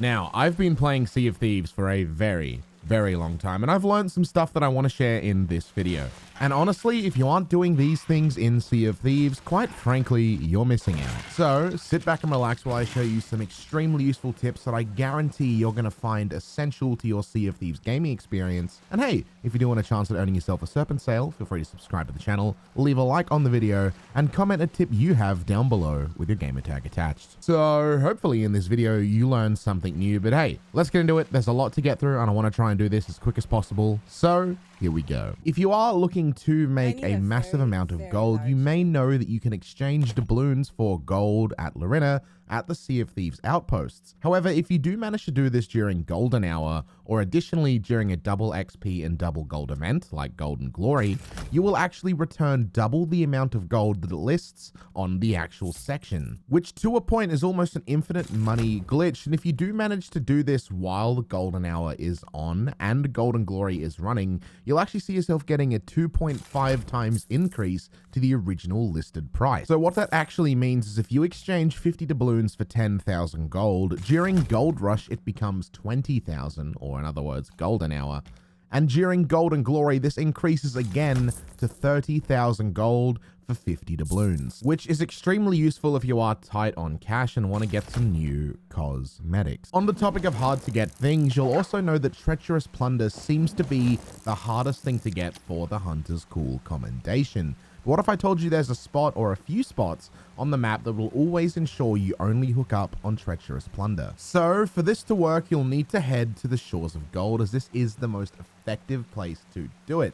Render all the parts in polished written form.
Now, I've been playing Sea of Thieves for a very long time, and I've learned some stuff that I want to share in this video. And honestly, if you aren't doing these things in Sea of Thieves, quite frankly, you're missing out. So sit back and relax while I show you some extremely useful tips that I guarantee you're going to find essential to your Sea of Thieves gaming experience. And hey, if you do want a chance at earning yourself a Serpent Sail, feel free to subscribe to the channel, leave a like on the video, and comment a tip you have down below with your gamer tag attached. So hopefully in this video, you learned something new, but hey, let's get into it. There's a lot to get through, and I want to try and do this as quick as possible. So here we go. If you are looking to make a massive amount of gold, you may know that you can exchange doubloons for gold at Larinna at the Sea of Thieves outposts. However, if you do manage to do this during Golden Hour, or additionally during a double XP and double gold event like Golden Glory, you will actually return double the amount of gold that it lists on the actual section, which to a point is almost an infinite money glitch. And if you do manage to do this while the Golden Hour is on and Golden Glory is running, you'll actually see yourself getting a 2.5 times increase to the original listed price. So what that actually means is if you exchange 50 doubloons for 10,000 gold, during Gold Rush it becomes 20,000, or in other words, Golden Hour. And during Golden Glory, this increases again to 30,000 gold for 50 doubloons, which is extremely useful if you are tight on cash and want to get some new cosmetics. On the topic of hard to get things, you'll also know that Treacherous Plunder seems to be the hardest thing to get for the Hunter's Cool commendation. What if I told you there's a spot or a few spots on the map that will always ensure you only hook up on Treacherous Plunder? So for this to work, you'll need to head to the Shores of Gold, as this is the most effective place to do it.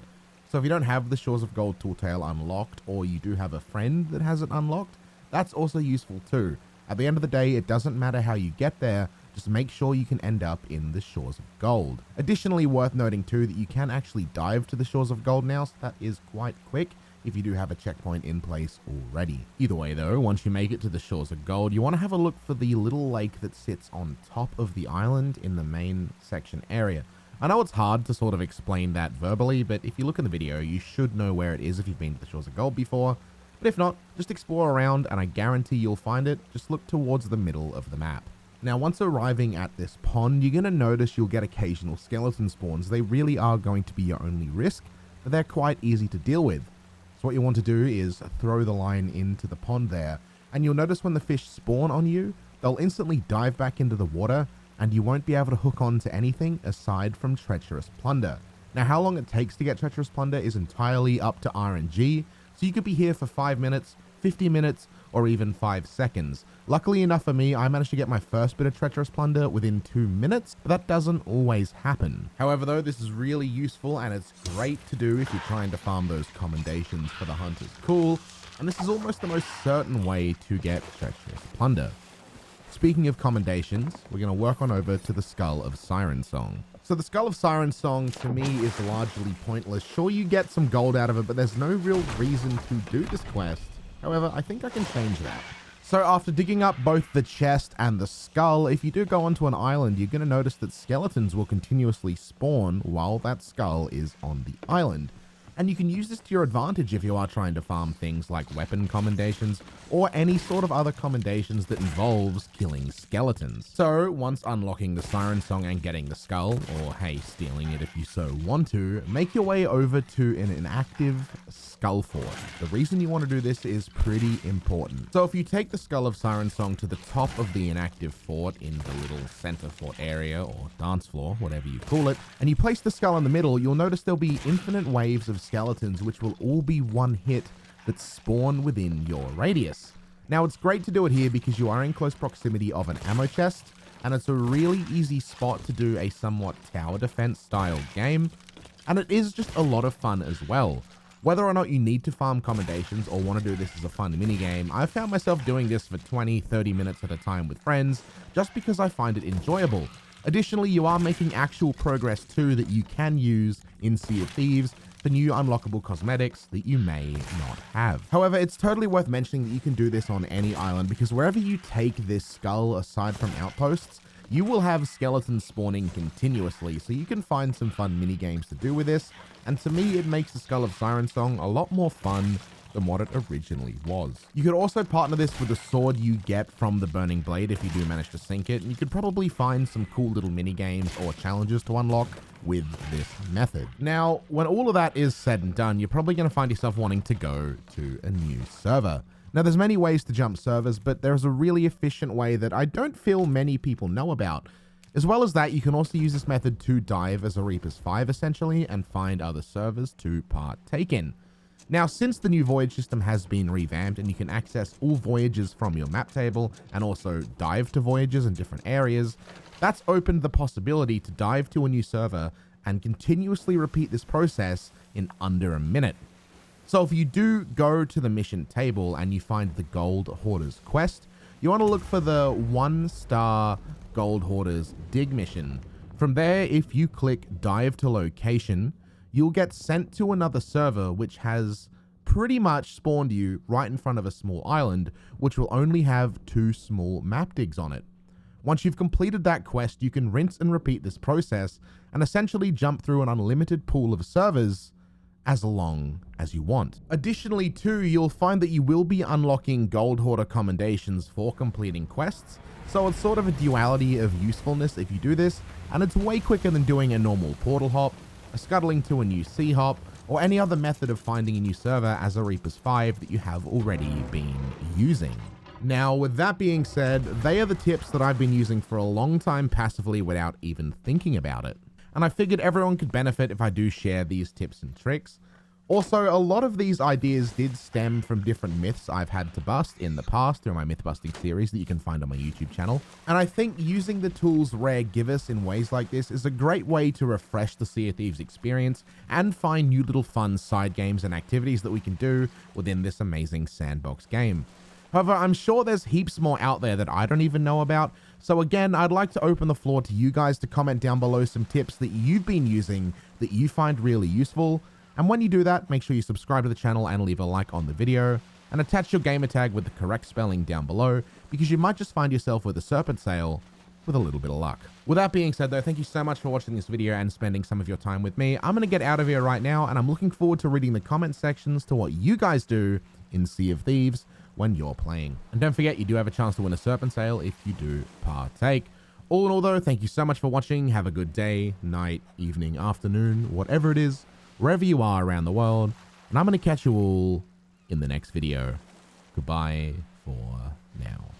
So if you don't have the Shores of Gold tool tale unlocked, or you do have a friend that has it unlocked, that's also useful too. At the end of the day, it doesn't matter how you get there, just make sure you can end up in the Shores of Gold. Additionally, worth noting too that you can actually dive to the Shores of Gold now, so that is quite quick if you do have a checkpoint in place already. Either way though, once you make it to the Shores of Gold, you want to have a look for the little lake that sits on top of the island in the main section area. I know it's hard to sort of explain that verbally, but if you look in the video, you should know where it is if you've been to the Shores of Gold before. But if not, just explore around and I guarantee you'll find it. Just look towards the middle of the map. Now, once arriving at this pond, you're going to notice you'll get occasional skeleton spawns. They really are going to be your only risk, but they're quite easy to deal with. So what you want to do is throw the line into the pond there, and you'll notice when the fish spawn on you, they'll instantly dive back into the water, and you won't be able to hook on to anything aside from Treacherous Plunder. Now, how long it takes to get Treacherous Plunder is entirely up to RNG, so you could be here for 5 minutes, 50 minutes, or even 5 seconds. Luckily enough for me, I managed to get my first bit of Treacherous Plunder within 2 minutes, but that doesn't always happen. However though, this is really useful and it's great to do if you're trying to farm those commendations for the Hunter's Cool, and this is almost the most certain way to get Treacherous Plunder. Speaking of commendations, we're going to work on over to the Skull of Sirensong. So the Skull of Sirensong to me is largely pointless. Sure, you get some gold out of it, but there's no real reason to do this quest. However, I think I can change that. So after digging up both the chest and the skull, if you do go onto an island, you're going to notice that skeletons will continuously spawn while that skull is on the island. And you can use this to your advantage if you are trying to farm things like weapon commendations or any sort of other commendations that involves killing skeletons. So once unlocking the Sirensong and getting the skull, or hey, stealing it if you so want to, make your way over to an inactive skull fort. The reason you want to do this is pretty important. So if you take the Skull of Sirensong to the top of the inactive fort in the little center fort area or dance floor, whatever you call it, and you place the skull in the middle, you'll notice there'll be infinite waves of skeletons which will all be one hit that spawn within your radius. Now it's great to do it here because you are in close proximity of an ammo chest, and it's a really easy spot to do a somewhat tower defense style game, and it is just a lot of fun as well. Whether or not you need to farm commendations or want to do this as a fun minigame, I've found myself doing this for 20-30 minutes at a time with friends just because I find it enjoyable. Additionally, you are making actual progress too that you can use in Sea of Thieves for new unlockable cosmetics that you may not have. However, it's totally worth mentioning that you can do this on any island because wherever you take this skull aside from outposts, you will have skeletons spawning continuously, so you can find some fun mini games to do with this. And to me, it makes the Skull of Sirensong a lot more fun than what it originally was. You could also partner this with the sword you get from the Burning Blade if you do manage to sink it, and you could probably find some cool little mini games or challenges to unlock with this method. Now, when all of that is said and done, you're probably going to find yourself wanting to go to a new server. Now, there's many ways to jump servers, but there's a really efficient way that I don't feel many people know about. As well as that, you can also use this method to dive as a Reapers 5 essentially and find other servers to partake in. Now, since the new voyage system has been revamped and you can access all voyages from your map table and also dive to voyages in different areas, that's opened the possibility to dive to a new server and continuously repeat this process in under a minute. So if you do go to the mission table and you find the Gold Hoarders quest, you want to look for the 1-star Gold Hoarders dig mission. From there, if you click dive to location, you'll get sent to another server which has pretty much spawned you right in front of a small island, which will only have 2 small map digs on it. Once you've completed that quest, you can rinse and repeat this process and essentially jump through an unlimited pool of servers as long as you want. Additionally too, you'll find that you will be unlocking Gold Hoarder commendations for completing quests, so it's sort of a duality of usefulness if you do this, and it's way quicker than doing a normal portal hop, a scuttling to a new sea hop, or any other method of finding a new server as a Reapers 5 that you have already been using. Now, with that being said, they are the tips that I've been using for a long time passively without even thinking about it. And I figured everyone could benefit if I do share these tips and tricks. Also, a lot of these ideas did stem from different myths I've had to bust in the past through my myth busting series that you can find on my YouTube channel. And I think using the tools Rare give us in ways like this is a great way to refresh the Sea of Thieves experience and find new little fun side games and activities that we can do within this amazing sandbox game. However, I'm sure there's heaps more out there that I don't even know about. So again, I'd like to open the floor to you guys to comment down below some tips that you've been using that you find really useful. And when you do that, make sure you subscribe to the channel and leave a like on the video, and attach your gamer tag with the correct spelling down below, because you might just find yourself with a serpent sail with a little bit of luck. With that being said though, thank you so much for watching this video and spending some of your time with me. I'm going to get out of here right now, and I'm looking forward to reading the comment sections to what you guys do in Sea of Thieves when you're playing. And don't forget, you do have a chance to win a serpent sail if you do partake. All in all though, thank you so much for watching. Have a good day, night, evening, afternoon, whatever it is, wherever you are around the world. And I'm going to catch you all in the next video. Goodbye for now.